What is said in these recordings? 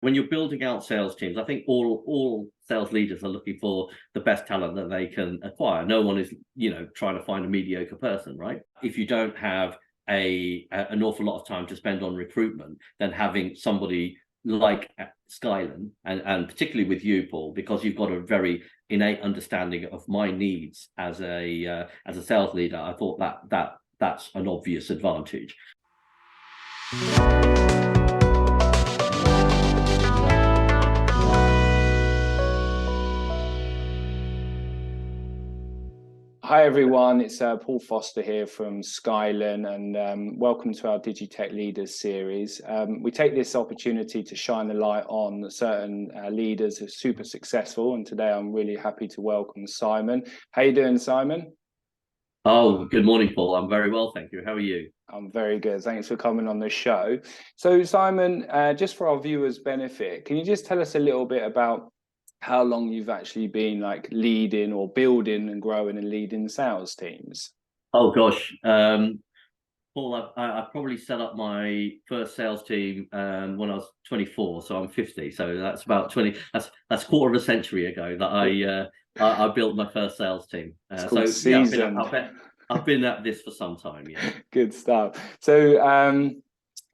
when you're building out sales teams, I think all sales leaders are looking for the best talent that they can acquire. No one is, trying to find a mediocre person, right? If you don't have an awful lot of time to spend on recruitment, then having somebody like Skyland, and particularly with you, Paul, because you've got a very innate understanding of my needs as a sales leader, I thought that's an obvious advantage. Hi everyone, it's Paul Foster here from Skyland, and welcome to our Digitech Leaders series. We take this opportunity to shine the light on certain leaders who are super successful, and today I'm really happy to welcome Simon. How you doing, Simon? Oh, good morning, Paul. I'm very well, thank you. How are you? I'm very good. Thanks for coming on the show. So Simon, just for our viewers' benefit, can you just tell us a little bit about how long you've actually been leading or building and growing and leading sales teams? Oh gosh, Paul, I probably set up my first sales team when I was 24, so I'm 50. So that's about 20. That's quarter of a century ago that I built my first sales team. So yeah, I've been at this for some time. Yeah. Good stuff. So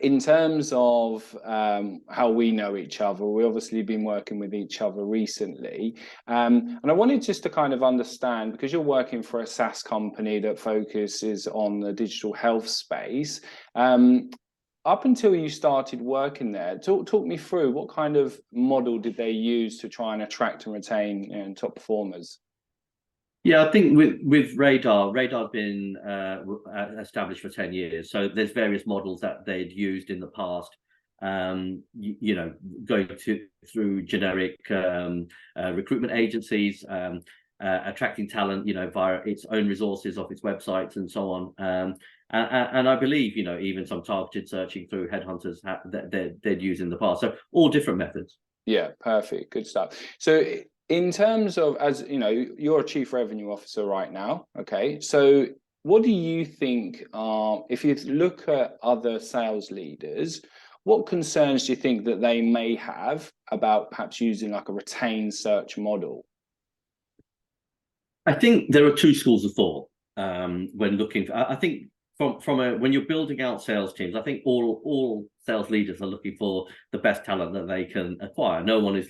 in terms of how we know each other, we've obviously been working with each other recently. And I wanted just to kind of understand, because you're working for a SaaS company that focuses on the digital health space. Up until you started working there, talk me through what kind of model did they use to try and attract and retain top performers? Yeah, I think with Radar's been established for 10 years. So there's various models that they'd used in the past, going through generic recruitment agencies, attracting talent, via its own resources off its websites and so on. And I believe, even some targeted searching through headhunters that they'd used in the past. So all different methods. Yeah, perfect. Good stuff. So in terms of, as you know, you're a chief revenue officer right now. Okay. So what do you think if you look at other sales leaders, what concerns do you think that they may have about perhaps using a retained search model? I think there are two schools of thought when looking for, I think when you're building out sales teams, I think all sales leaders are looking for the best talent that they can acquire. No one is,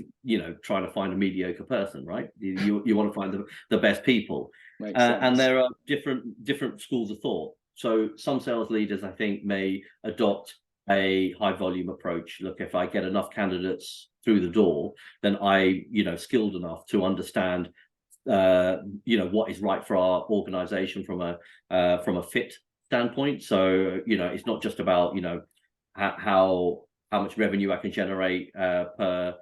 trying to find a mediocre person, right? You want to find the best people. And there are different schools of thought. So some sales leaders, I think, may adopt a high volume approach. Look, if I get enough candidates through the door, then I, skilled enough to understand what is right for our organization from a fit standpoint. So it's not just about how much revenue I can generate per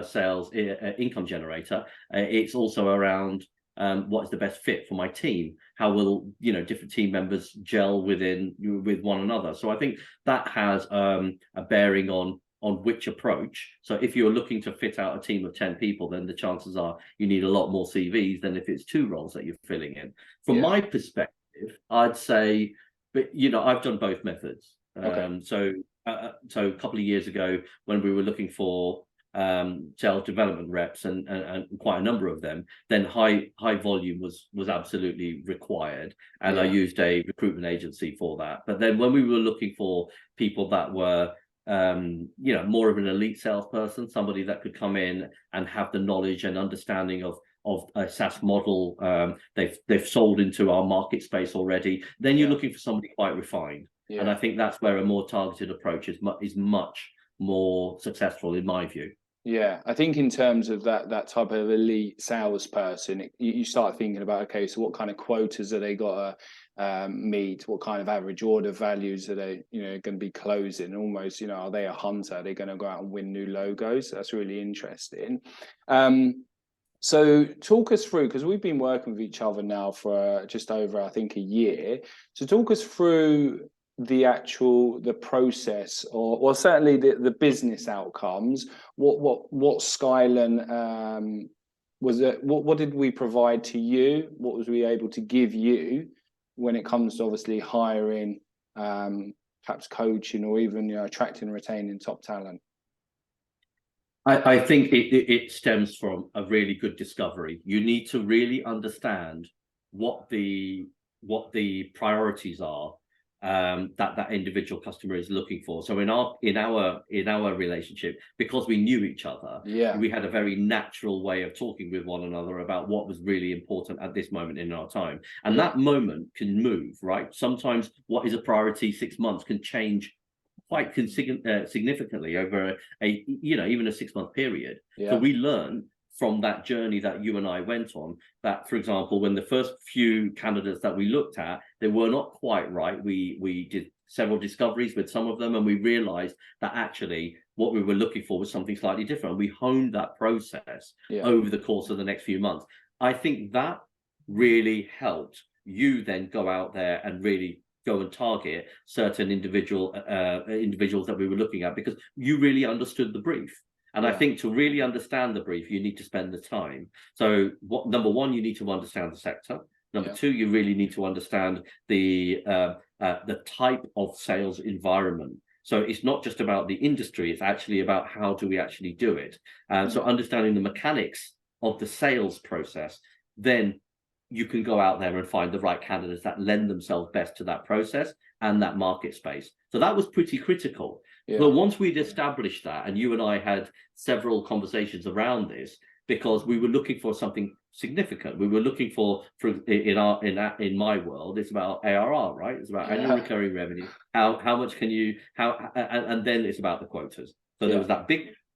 sales income generator. It's also around what is the best fit for my team. How will different team members gel with one another? So I think that has a bearing on which approach. So if you're looking to fit out a team of 10 people, then the chances are you need a lot more CVs than if it's two roles that you're filling in. From my perspective, I'd say, but I've done both methods. Okay. So a couple of years ago, when we were looking for sales development reps and quite a number of them, then high volume was absolutely required, and I used a recruitment agency for that. But then when we were looking for people that were more of an elite salesperson, somebody that could come in and have the knowledge and understanding of a SaaS model, they've sold into our market space already, then you're looking for somebody quite refined. And I think that's where a more targeted approach is much more successful, in my view. Yeah, I think in terms of that type of elite salesperson, you start thinking about, okay, so what kind of quotas are they got to meet? What kind of average order values are they, going to be closing? Almost, are they a hunter? Are they going to go out and win new logos? That's really interesting. So talk us through, because we've been working with each other now for just over, I think, a year. So talk us through the process, or certainly the business outcomes. What Skyland was it? What did we provide to you? What was we able to give you when it comes to obviously hiring, perhaps coaching, or even attracting and retaining top talent? I think it stems from a really good discovery. You need to really understand what the priorities are, that individual customer is looking for. So in our relationship, because we knew each other, Yeah, we had a very natural way of talking with one another about what was really important at this moment in our time. And yeah, that moment can move, right? Sometimes what is a priority 6 months can change quite significantly over even a 6 month period. So yeah, we learned from that journey that you and I went on that, for example, when the first few candidates that we looked at, they were not quite right. We did several discoveries with some of them, and we realized that actually what we were looking for was something slightly different. We honed that process yeah. over the course of the next few months. I think that really helped you then go out there and really go and target certain individuals that we were looking at, because you really understood the brief. And I Yeah. think to really understand the brief, you need to spend the time. So, number one, you need to understand the sector. Number Yeah. two, you really need to understand the type of sales environment. So it's not just about the industry; it's actually about how do we actually do it. So understanding the mechanics of the sales process, then you can go out there and find the right candidates that lend themselves best to that process and that market space. So that was pretty critical. Yeah. But once we'd established that, and you and I had several conversations around this, because we were looking for something significant. We were looking for in my world, it's about ARR, right? It's about annual Yeah. recurring revenue. How much can you and then it's about the quotas. So Yeah.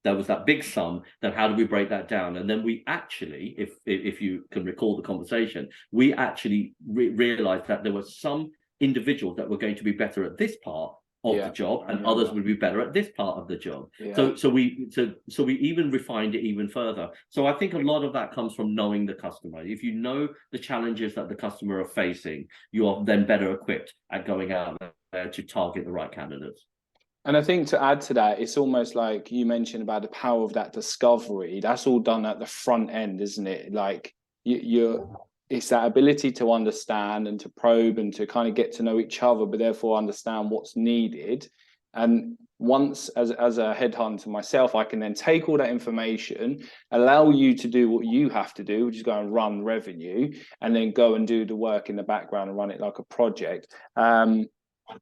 there was that big sum. Then how do we break that down? And then we actually, if you can recall the conversation, we actually realized that there were some individuals that were going to be better at this part of the Yeah. job, I and others remember. would be better at this part of the job. Yeah. So we even refined it even further. So I think a lot of that comes from knowing the customer. If you know the challenges that the customer are facing, you are then better equipped at going out there to target the right candidates. And I think to add to that, it's almost like you mentioned about the power of that discovery. That's all done at the front end, isn't it? Like it's that ability to understand and to probe and to kind of get to know each other, but therefore understand what's needed. And once, as a headhunter myself, I can then take all that information, allow you to do what you have to do, which is go and run revenue, and then go and do the work in the background and run it like a project.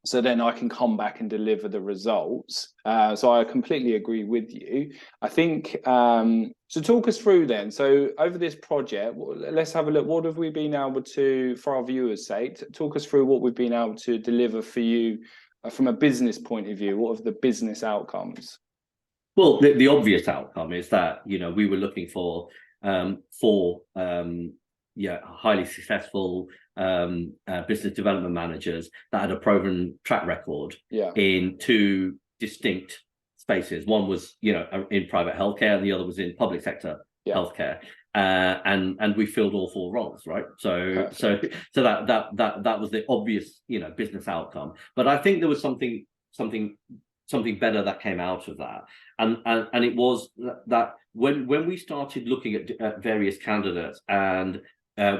So then I can come back and deliver the results. So I completely agree with you. I think, so talk us through then. So over this project, let's have a look. What have we been able to, for our viewers' sake, talk us through what we've been able to deliver for you from a business point of view. What are the business outcomes? Well, the obvious outcome is that we were looking for highly successful business development managers that had a proven track record Yeah, in two distinct spaces. One was in private healthcare, and the other was in public sector yeah, healthcare. And we filled all four roles, right? So perfect. that was the obvious business outcome. But I think there was something better that came out of that, and it was that when we started looking at various candidates, and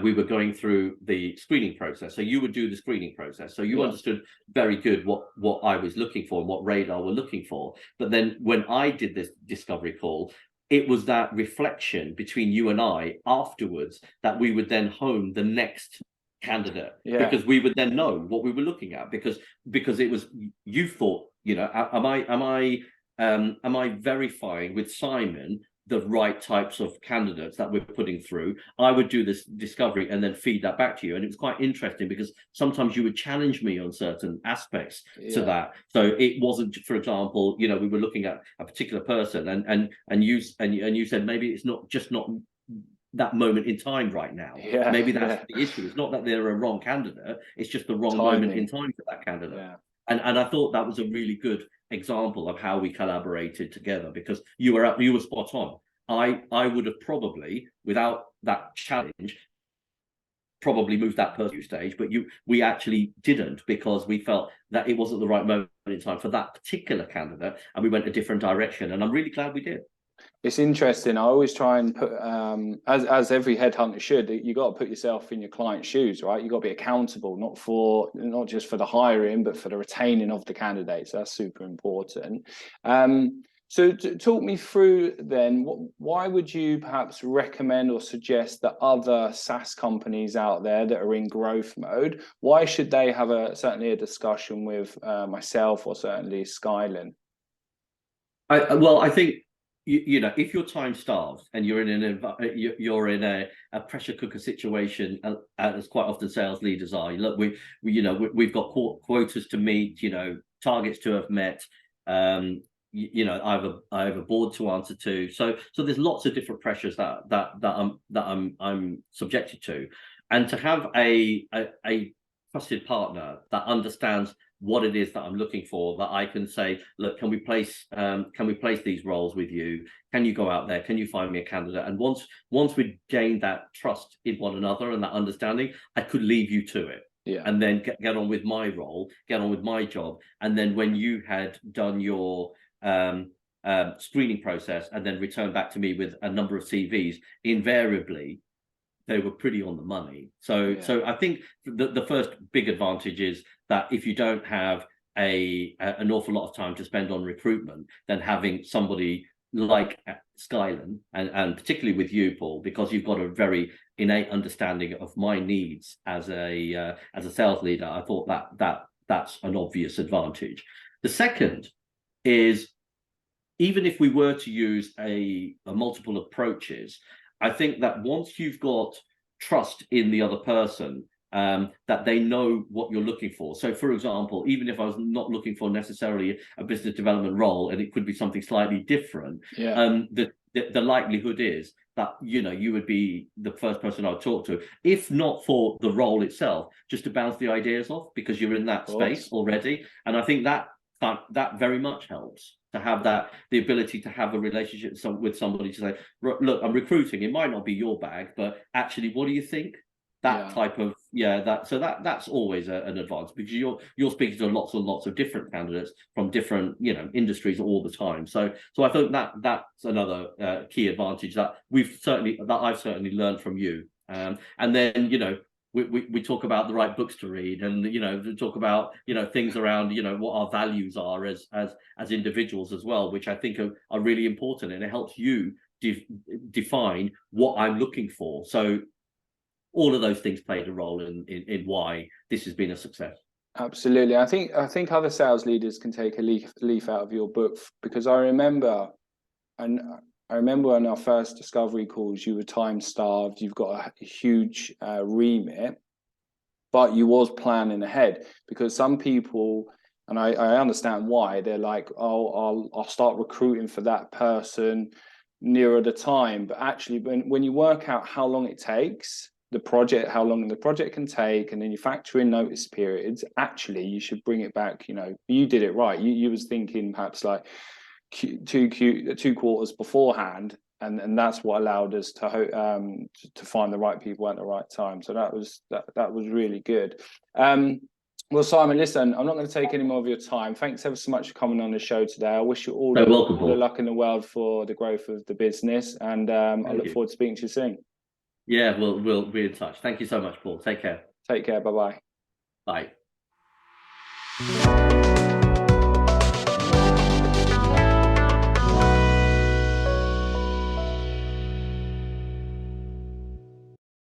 we were going through the screening process. So you would do the screening process, so you Yeah, understood very good what I was looking for and what radar were looking for. But then when I did this discovery call, it was that reflection between you and I afterwards that we would then hone the next candidate, yeah, because we would then know what we were looking at, because it was, you thought, am I verifying with Simon the right types of candidates that we're putting through? I would do this discovery and then feed that back to you. And it was quite interesting, because sometimes you would challenge me on certain aspects to yeah, that. So it wasn't, for example, we were looking at a particular person, and you said maybe it's not that moment in time right now. yeah, Maybe that's yeah. the issue. It's not that they're a wrong candidate, it's just the wrong moment in Timing. time for that candidate. Yeah. And I thought that was a really good example of how we collaborated together, because you were spot on. I would have probably, without that challenge, probably moved that person to stage, but we actually didn't, because we felt that it wasn't the right moment in time for that particular candidate, and we went a different direction. And I'm really glad we did. It's interesting. I always try and put, as every headhunter should, you got to put yourself in your client's shoes, right? You got to be accountable, not just for the hiring, but for the retaining of the candidates. That's super important. So talk me through then, why would you perhaps recommend or suggest that other SaaS companies out there that are in growth mode, why should they have certainly a discussion with myself or certainly Skyline? Well, I think you know, if you're time starved and you're in you're in a pressure cooker situation, as quite often sales leaders are. Look, you know, we've got quotas to meet, you know, targets to have met. You know, I have a board to answer to. So there's lots of different pressures that I'm subjected to, and to have a trusted partner that understands what it is that I'm looking for, that I can say, look, can we place these roles with you? Can you go out there? Can you find me a candidate? And once we gain that trust in one another and that understanding, I could leave you to it. Yeah. And then get on with my role, get on with my job. And then when you had done your screening process and then returned back to me with a number of CVs, invariably they were pretty on the money. So I think the first big advantage is that if you don't have an awful lot of time to spend on recruitment, then having somebody like Skyline, and particularly with you, Paul, because you've got a very innate understanding of my needs as a sales leader, I thought that's an obvious advantage. The second is, even if we were to use a multiple approaches, I think that once you've got trust in the other person, that they know what you're looking for. So, for example, even if I was not looking for necessarily a business development role, and it could be something slightly different, the likelihood is that, you know, you would be the first person I would talk to, if not for the role itself, just to bounce the ideas off, because you're in that space already. And I think that very much helps, to have the ability to have a relationship with somebody, to say, look, I'm recruiting, it might not be your bag, but actually, what do you think? Type of that's always an advantage, because you're speaking to lots and lots of different candidates from different, you know, industries all the time. So I think that's another key advantage that I've certainly learned from you. And then, you know, we talk about the right books to read, and, you know, to talk about, you know, things around, you know, what our values are as individuals as well, which I think are really important, and it helps you define what I'm looking for. So all of those things played a role in why this has been a success. Absolutely. I think other sales leaders can take a leaf out of your book, because I remember on our first discovery calls, you were time starved, you've got a huge remit, but you was planning ahead. Because some people, and I understand why, they're like, oh, I'll start recruiting for that person nearer the time. But actually, when you work out how long it takes, how long the project can take, and then you factor in notice periods, actually you should bring it back. You know, you did it right. You was thinking perhaps like two quarters beforehand, and that's what allowed us to find the right people at the right time. So that was really good. Well, Simon, listen, I'm not going to take any more of your time. Thanks ever so much for coming on the show today. I wish you all the luck in the world for the growth of the business, and I look forward to speaking to you soon. Yeah, we'll be in touch. Thank you so much, Paul. Take care. Take care. Bye-bye. Bye.